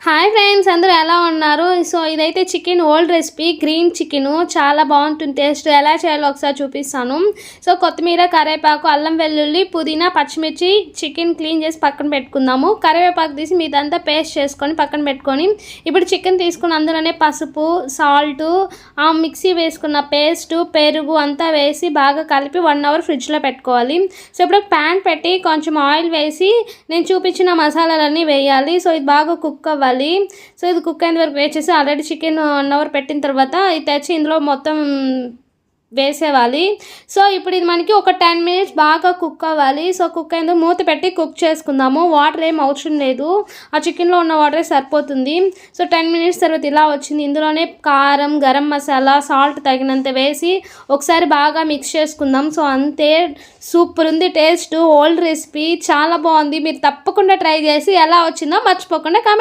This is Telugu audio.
హాయ్ ఫ్రెండ్స్, అందరూ ఎలా ఉన్నారు? సో ఇదైతే chicken old recipe, green chicken చాలా బాగుంటుంది. టేస్ట్ ఎలా చేయాలో ఒకసారి చూపిస్తాను. సో కొత్తిమీర, కరివేపాకు, అల్లం వెల్లుల్లి, పుదీనా, పచ్చిమిర్చి, చికెన్ క్లీన్ చేసి పక్కన పెట్టుకుందాము. కరివేపాకు తీసి మీదంతా పేస్ట్ చేసుకొని పక్కన పెట్టుకొని, ఇప్పుడు చికెన్ తీసుకుని అందులోనే పసుపు, సాల్ట్, మిక్సీ వేసుకున్న పేస్టు, పెరుగు అంతా వేసి బాగా కలిపి 1 అవర్ ఫ్రిడ్జ్లో పెట్టుకోవాలి. సో ఇప్పుడు ప్యాన్ పెట్టి కొంచెం ఆయిల్ వేసి నేను చూపించిన మసాలాలన్నీ వేయాలి. సో ఇది బాగా కుక్ అవ్వాలి. సో ఇది కుక్ అయిన వరకు వేసేసి ఆల్రెడీ చికెన్ 1 అవర్ పెట్టిన తర్వాత ఇది తెచ్చి ఇందులో మొత్తం వేసేవాలి. సో ఇప్పుడు ఇది మనకి ఒక 10 మినిట్స్ బాగా కుక్ అవ్వాలి. సో కుక్ అయిందో మూత పెట్టి కుక్ చేసుకుందాము. వాటర్ ఏం అవసరం లేదు, ఆ చికెన్లో ఉన్న వాటరే సరిపోతుంది. సో 10 మినిట్స్ తర్వాత ఇలా వచ్చింది. ఇందులోనే కారం, గరం మసాలా, సాల్ట్ తగినంత వేసి ఒకసారి బాగా మిక్స్ చేసుకుందాం. సో అంతే, సూపర్ ఉంది టేస్ట్. ఓల్డ్ రెసిపీ చాలా బాగుంది. మీరు తప్పకుండా ట్రై చేసి ఎలా వచ్చిందో మర్చిపోకుండా కామెంట్